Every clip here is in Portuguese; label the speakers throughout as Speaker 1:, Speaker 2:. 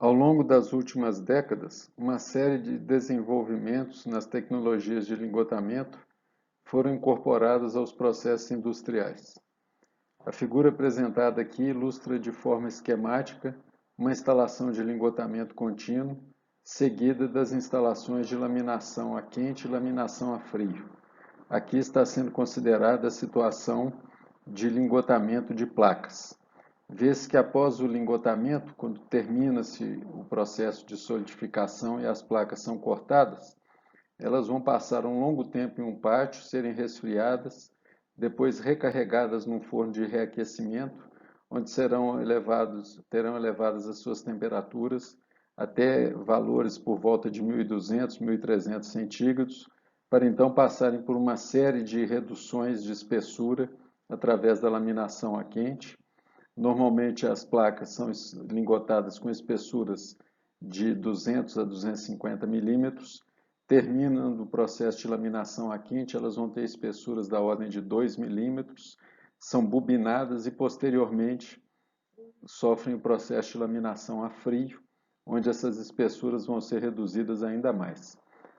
Speaker 1: Ao longo das últimas décadas, uma série de desenvolvimentos nas tecnologias de lingotamento foram incorporados aos processos industriais. A figura apresentada aqui ilustra de forma esquemática uma instalação de lingotamento contínuo, seguida das instalações de laminação a quente e laminação a frio. Aqui está sendo considerada a situação de lingotamento de placas. Vê-se que após o lingotamento, quando termina-se o processo de solidificação e as placas são cortadas, elas vão passar um longo tempo em um pátio, serem resfriadas, depois recarregadas num forno de reaquecimento, onde terão elevadas as suas temperaturas até valores por volta de 1.200, 1.300 centígrados, para então passarem por uma série de reduções de espessura através da laminação a quente. Normalmente as placas são lingotadas com espessuras de 200 a 250 milímetros. Terminando o processo de laminação a quente, elas vão ter espessuras da ordem de 2 milímetros, são bobinadas e posteriormente sofrem o processo de laminação a frio, onde essas espessuras vão ser reduzidas ainda mais.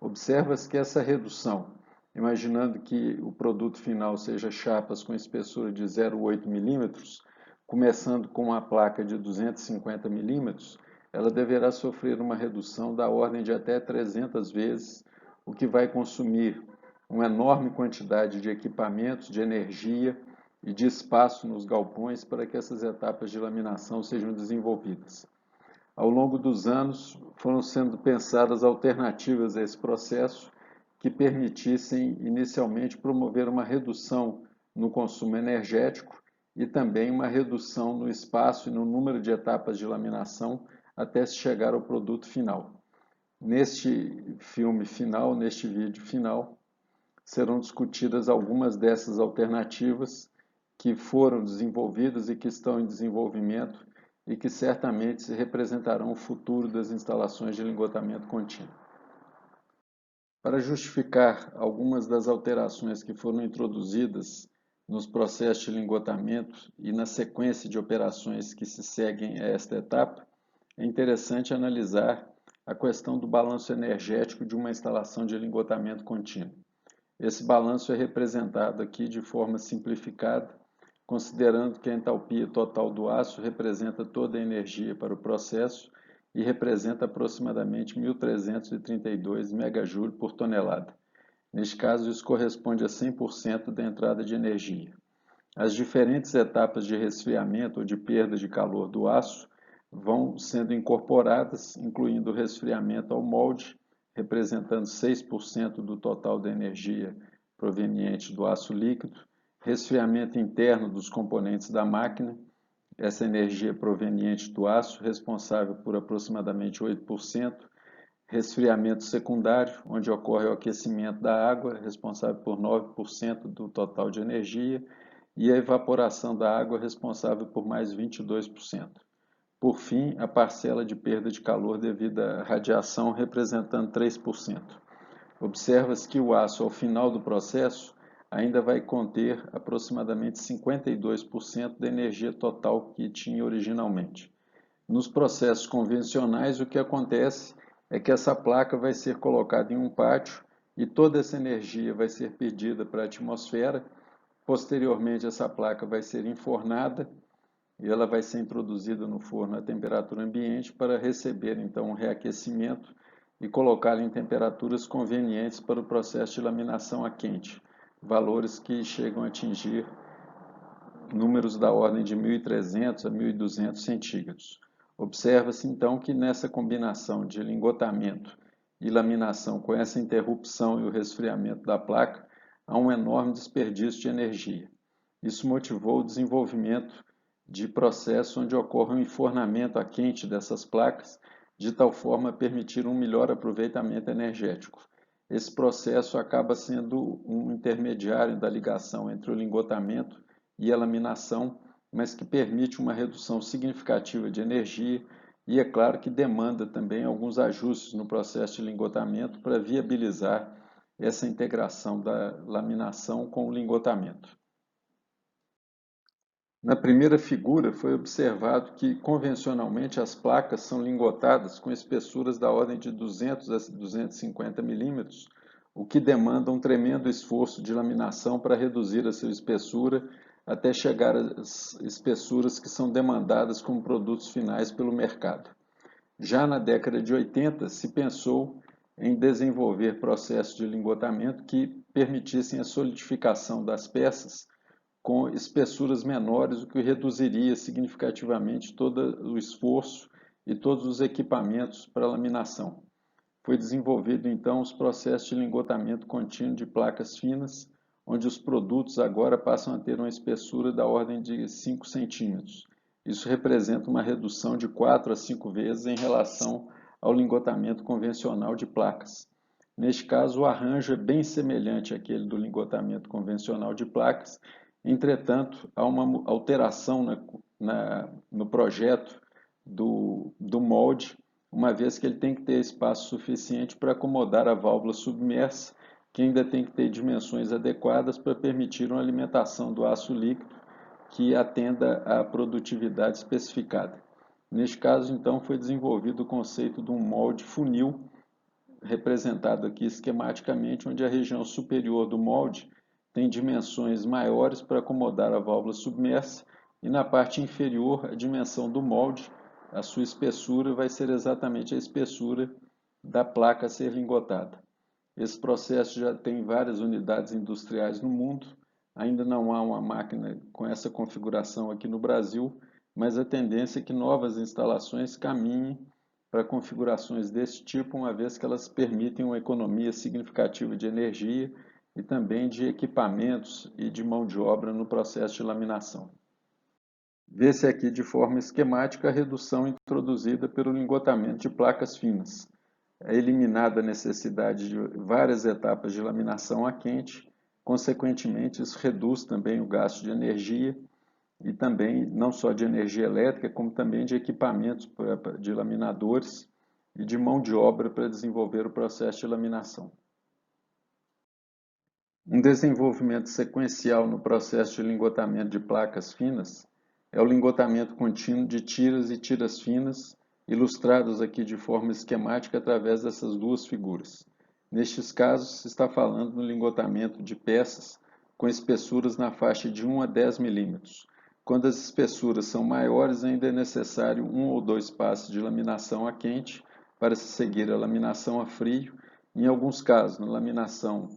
Speaker 1: Observa-se que essa redução, imaginando que o produto final seja chapas com espessura de 0,8 milímetros, começando com uma placa de 250 milímetros, ela deverá sofrer uma redução da ordem de até 300 vezes, o que vai consumir uma enorme quantidade de equipamentos, de energia e de espaço nos galpões para que essas etapas de laminação sejam desenvolvidas. Ao longo dos anos, foram sendo pensadas alternativas a esse processo que permitissem inicialmente promover uma redução no consumo energético e também uma redução no espaço e no número de etapas de laminação até se chegar ao produto final. Neste filme final, neste vídeo final, serão discutidas algumas dessas alternativas que foram desenvolvidas e que estão em desenvolvimento e que certamente representarão o futuro das instalações de lingotamento contínuo. Para justificar algumas das alterações que foram introduzidas nos processos de lingotamento e na sequência de operações que se seguem a esta etapa, é interessante analisar a questão do balanço energético de uma instalação de lingotamento contínuo. Esse balanço é representado aqui de forma simplificada, considerando que a entalpia total do aço representa toda a energia para o processo e representa aproximadamente 1.332 MJ por tonelada. Neste caso, isso corresponde a 100% da entrada de energia. As diferentes etapas de resfriamento ou de perda de calor do aço vão sendo incorporadas, incluindo o resfriamento ao molde, representando 6% do total da energia proveniente do aço líquido, resfriamento interno dos componentes da máquina, essa energia proveniente do aço, responsável por aproximadamente 8%, resfriamento secundário, onde ocorre o aquecimento da água, responsável por 9% do total de energia, e a evaporação da água, responsável por mais 22%. Por fim, a parcela de perda de calor devido à radiação, representando 3%. Observa-se que o aço, ao final do processo, ainda vai conter aproximadamente 52% da energia total que tinha originalmente. Nos processos convencionais, o que acontece é que essa placa vai ser colocada em um pátio e toda essa energia vai ser perdida para a atmosfera. Posteriormente, essa placa vai ser enfornada e ela vai ser introduzida no forno a temperatura ambiente para receber então um reaquecimento e colocá-la em temperaturas convenientes para o processo de laminação a quente, valores que chegam a atingir números da ordem de 1.300 a 1.200 centígrados. Observa-se então que nessa combinação de lingotamento e laminação com essa interrupção e o resfriamento da placa, há um enorme desperdício de energia. Isso motivou o desenvolvimento de processo onde ocorre um enfornamento a quente dessas placas, de tal forma a permitir um melhor aproveitamento energético. Esse processo acaba sendo um intermediário da ligação entre o lingotamento e a laminação, mas que permite uma redução significativa de energia e, é claro, que demanda também alguns ajustes no processo de lingotamento para viabilizar essa integração da laminação com o lingotamento. Na primeira figura, foi observado que, convencionalmente, as placas são lingotadas com espessuras da ordem de 200 a 250 milímetros, o que demanda um tremendo esforço de laminação para reduzir a sua espessura até chegar às espessuras que são demandadas como produtos finais pelo mercado. Já na década de 80, se pensou em desenvolver processos de lingotamento que permitissem a solidificação das peças com espessuras menores, o que reduziria significativamente todo o esforço e todos os equipamentos para laminação. Foi desenvolvido então os processos de lingotamento contínuo de placas finas, onde os produtos agora passam a ter uma espessura da ordem de 5 centímetros. Isso representa uma redução de 4 a 5 vezes em relação ao lingotamento convencional de placas. Neste caso, o arranjo é bem semelhante àquele do lingotamento convencional de placas. Entretanto, há uma alteração no projeto do molde, uma vez que ele tem que ter espaço suficiente para acomodar a válvula submersa, que ainda tem que ter dimensões adequadas para permitir uma alimentação do aço líquido que atenda à produtividade especificada. Neste caso, então, foi desenvolvido o conceito de um molde funil, representado aqui esquematicamente, onde a região superior do molde tem dimensões maiores para acomodar a válvula submersa e na parte inferior a dimensão do molde, a sua espessura vai ser exatamente a espessura da placa a ser lingotada. Esse processo já tem várias unidades industriais no mundo, ainda não há uma máquina com essa configuração aqui no Brasil, mas a tendência é que novas instalações caminhem para configurações desse tipo, uma vez que elas permitem uma economia significativa de energia e também de equipamentos e de mão de obra no processo de laminação. Vê-se aqui de forma esquemática a redução introduzida pelo lingotamento de placas finas. É eliminada a necessidade de várias etapas de laminação a quente, consequentemente, isso reduz também o gasto de energia e também não só de energia elétrica, como também de equipamentos de laminadores e de mão de obra para desenvolver o processo de laminação. Um desenvolvimento sequencial no processo de lingotamento de placas finas é o lingotamento contínuo de tiras e tiras finas, ilustrados aqui de forma esquemática através dessas duas figuras. Nestes casos, se está falando no lingotamento de peças com espessuras na faixa de 1 a 10 milímetros. Quando as espessuras são maiores, ainda é necessário 1 ou 2 passos de laminação a quente para se seguir a laminação a frio. Em alguns casos, na laminação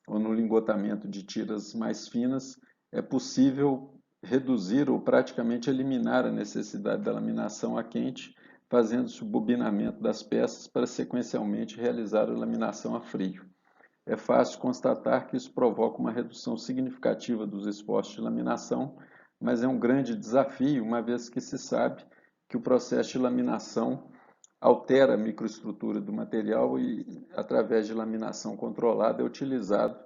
Speaker 1: ou no lingotamento de tiras mais finas, é possível reduzir ou praticamente eliminar a necessidade da laminação a quente, fazendo-se o bobinamento das peças para sequencialmente realizar a laminação a frio. É fácil constatar que isso provoca uma redução significativa dos esforços de laminação, mas é um grande desafio, uma vez que se sabe que o processo de laminação altera a microestrutura do material e, através de laminação controlada, é utilizado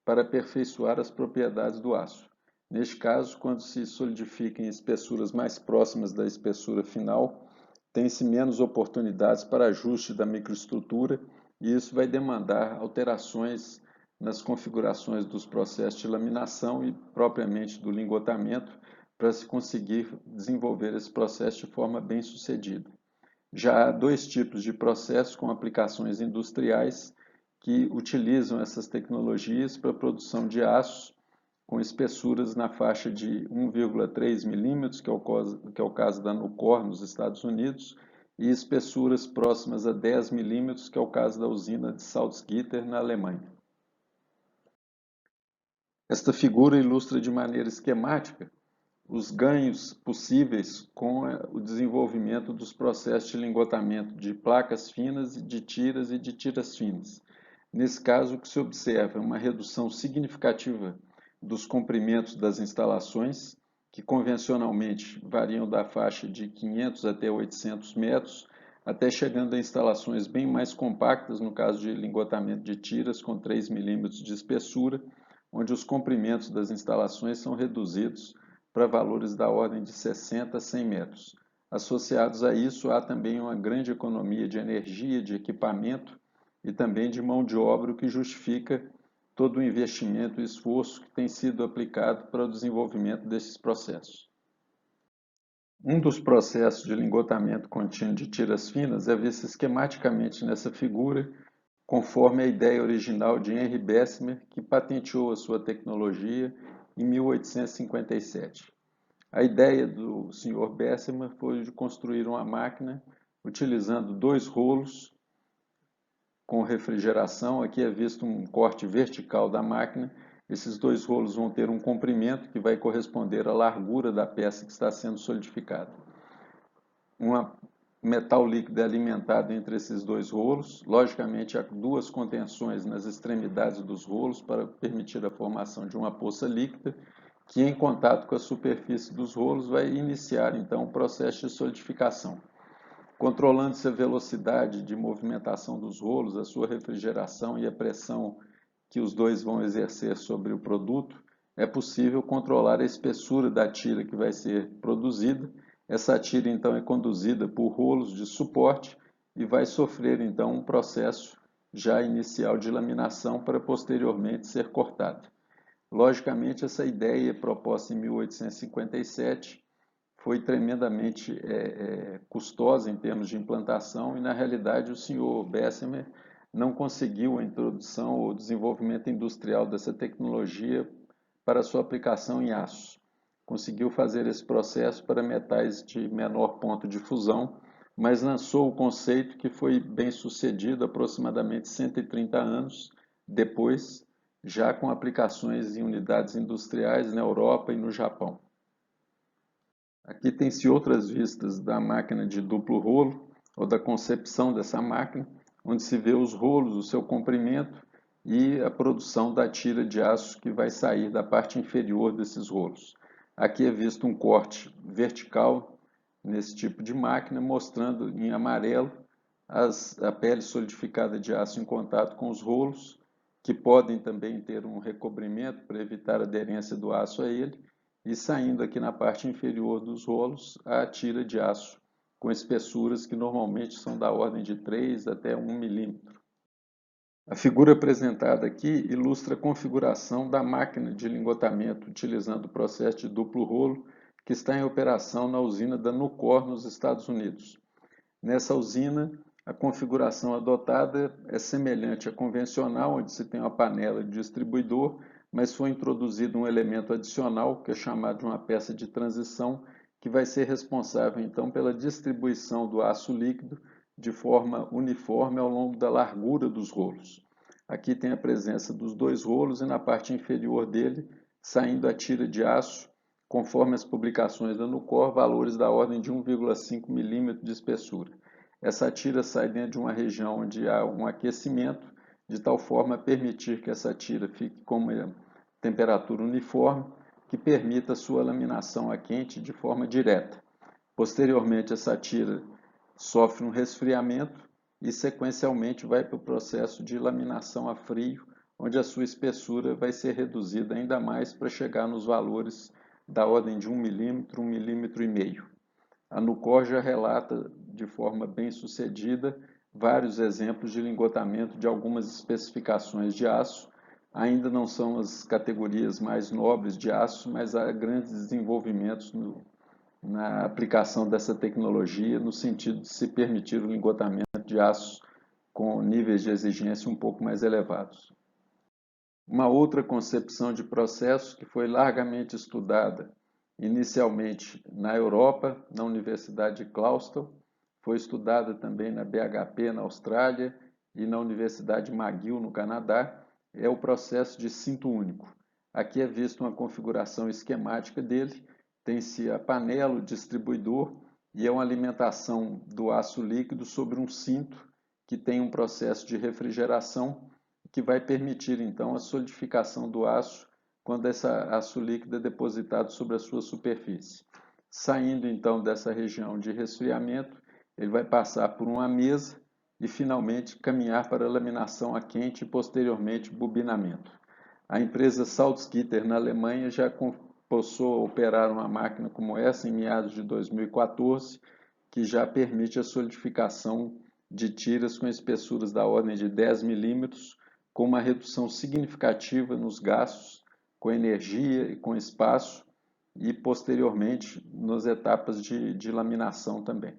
Speaker 1: para aperfeiçoar as propriedades do aço. Neste caso, quando se solidifica em espessuras mais próximas da espessura final, tem-se menos oportunidades para ajuste da microestrutura e isso vai demandar alterações nas configurações dos processos de laminação e propriamente do lingotamento para se conseguir desenvolver esse processo de forma bem sucedida. Já há dois tipos de processos com aplicações industriais que utilizam essas tecnologias para a produção de aços com espessuras na faixa de 1,3 milímetros, que é o caso da Nucor, nos Estados Unidos, e espessuras próximas a 10 milímetros, que é o caso da usina de Salzgitter, na Alemanha. Esta figura ilustra de maneira esquemática os ganhos possíveis com o desenvolvimento dos processos de lingotamento de placas finas, de tiras e de tiras finas. Nesse caso, o que se observa é uma redução significativa dos comprimentos das instalações, que convencionalmente variam da faixa de 500 até 800 metros, até chegando a instalações bem mais compactas, no caso de lingotamento de tiras com 3 milímetros de espessura, onde os comprimentos das instalações são reduzidos para valores da ordem de 60 a 100 metros. Associados a isso, há também uma grande economia de energia, de equipamento e também de mão de obra, o que justifica todo o investimento e esforço que tem sido aplicado para o desenvolvimento desses processos. Um dos processos de lingotamento contínuo de tiras finas é visto esquematicamente nessa figura, conforme a ideia original de Henry Bessemer, que patenteou a sua tecnologia em 1857. A ideia do Sr. Bessemer foi de construir uma máquina utilizando dois rolos com refrigeração. Aqui é visto um corte vertical da máquina. Esses dois rolos vão ter um comprimento que vai corresponder à largura da peça que está sendo solidificada. Uma metal líquido é alimentado entre esses dois rolos. Logicamente, há duas contenções nas extremidades dos rolos para permitir a formação de uma poça líquida, que em contato com a superfície dos rolos vai iniciar então o processo de solidificação. Controlando-se a velocidade de movimentação dos rolos, a sua refrigeração e a pressão que os dois vão exercer sobre o produto, é possível controlar a espessura da tira que vai ser produzida. Essa tira então é conduzida por rolos de suporte e vai sofrer então um processo já inicial de laminação para posteriormente ser cortada. Logicamente, essa ideia proposta em 1857 foi tremendamente custosa em termos de implantação e, na realidade, o senhor Bessemer não conseguiu a introdução ou desenvolvimento industrial dessa tecnologia para sua aplicação em aço. Conseguiu fazer esse processo para metais de menor ponto de fusão, mas lançou o conceito que foi bem sucedido aproximadamente 130 anos depois, já com aplicações em unidades industriais na Europa e no Japão. Aqui tem-se outras vistas da máquina de duplo rolo, ou da concepção dessa máquina, onde se vê os rolos, o seu comprimento e a produção da tira de aço que vai sair da parte inferior desses rolos. Aqui é visto um corte vertical nesse tipo de máquina, mostrando em amarelo a pele solidificada de aço em contato com os rolos, que podem também ter um recobrimento para evitar a aderência do aço a ele, e saindo aqui na parte inferior dos rolos a tira de aço, com espessuras que normalmente são da ordem de 3 até 1 milímetro. A figura apresentada aqui ilustra a configuração da máquina de lingotamento utilizando o processo de duplo rolo que está em operação na usina da Nucor, nos Estados Unidos. Nessa usina, a configuração adotada é semelhante à convencional, onde se tem uma panela de distribuidor, mas foi introduzido um elemento adicional, que é chamado de uma peça de transição, que vai ser responsável então pela distribuição do aço líquido de forma uniforme ao longo da largura dos rolos. Aqui tem a presença dos dois rolos e na parte inferior dele, saindo a tira de aço, conforme as publicações da Nucor, valores da ordem de 1,5 milímetro de espessura. Essa tira sai dentro de uma região onde há um aquecimento, de tal forma a permitir que essa tira fique com uma temperatura uniforme, que permita sua laminação a quente de forma direta. Posteriormente, essa tira sofre um resfriamento e, sequencialmente, vai para o processo de laminação a frio, onde a sua espessura vai ser reduzida ainda mais para chegar nos valores da ordem de 1 milímetro, 1,5 milímetro. A Nucor já relata de forma bem sucedida vários exemplos de lingotamento de algumas especificações de aço. Ainda não são as categorias mais nobres de aço, mas há grandes desenvolvimentos na aplicação dessa tecnologia, no sentido de se permitir o lingotamento de aço com níveis de exigência um pouco mais elevados. Uma outra concepção de processo que foi largamente estudada inicialmente na Europa, na Universidade de Clausthal, foi estudada também na BHP, na Austrália, e na Universidade McGill, no Canadá, é o processo de cinto único. Aqui é vista uma configuração esquemática dele, tem-se a panela, o distribuidor, e é uma alimentação do aço líquido sobre um cinto que tem um processo de refrigeração que vai permitir então a solidificação do aço quando esse aço líquido é depositado sobre a sua superfície. Saindo então dessa região de resfriamento, ele vai passar por uma mesa e finalmente caminhar para a laminação a quente e posteriormente bobinamento. A empresa Salzgitter na Alemanha já passou a operar uma máquina como essa em meados de 2014, que já permite a solidificação de tiras com espessuras da ordem de 10 milímetros, com uma redução significativa nos gastos, com energia e com espaço, e posteriormente nas etapas de laminação também.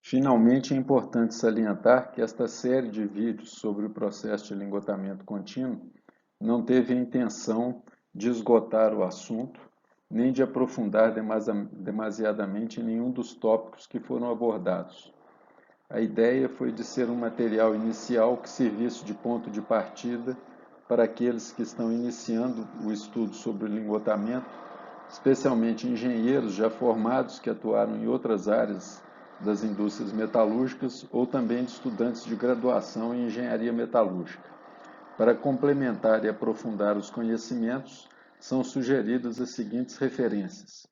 Speaker 1: Finalmente, é importante salientar que esta série de vídeos sobre o processo de lingotamento contínuo não teve a intenção de esgotar o assunto, nem de aprofundar demasiadamente em nenhum dos tópicos que foram abordados. A ideia foi de ser um material inicial que servisse de ponto de partida para aqueles que estão iniciando o estudo sobre o lingotamento, especialmente engenheiros já formados que atuaram em outras áreas das indústrias metalúrgicas ou também de estudantes de graduação em engenharia metalúrgica. Para complementar e aprofundar os conhecimentos, são sugeridas as seguintes referências.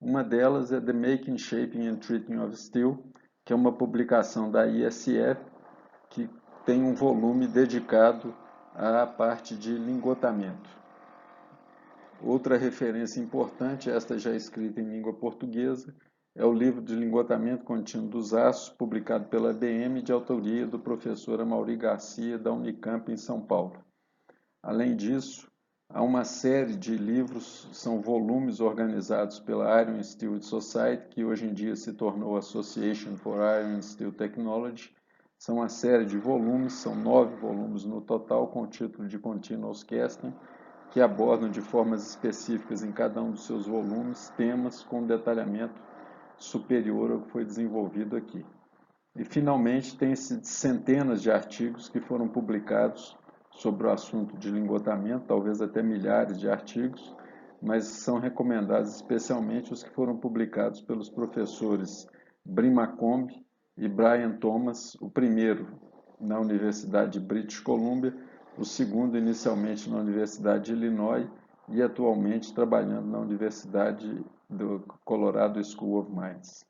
Speaker 1: Uma delas é The Making, Shaping and Treating of Steel, que é uma publicação da ISF, que tem um volume dedicado à parte de lingotamento. Outra referência importante, esta já escrita em língua portuguesa, é o livro de lingotamento contínuo dos aços, publicado pela ABM, de autoria do professor Amaury Garcia, da Unicamp, em São Paulo. Além disso, há uma série de livros, são volumes organizados pela Iron Steel Society, que hoje em dia se tornou Association for Iron and Steel Technology. São uma série de volumes, são 9 volumes no total, com o título de Continuous Casting, que abordam de formas específicas em cada um dos seus volumes temas com detalhamento superior ao que foi desenvolvido aqui. E, finalmente, tem-se centenas de artigos que foram publicados sobre o assunto de lingotamento, talvez até milhares de artigos, mas são recomendados especialmente os que foram publicados pelos professores Brin Macomb e Brian Thomas, o primeiro na Universidade de British Columbia, o segundo inicialmente na Universidade de Illinois e atualmente trabalhando na Universidade do Colorado School of Mines.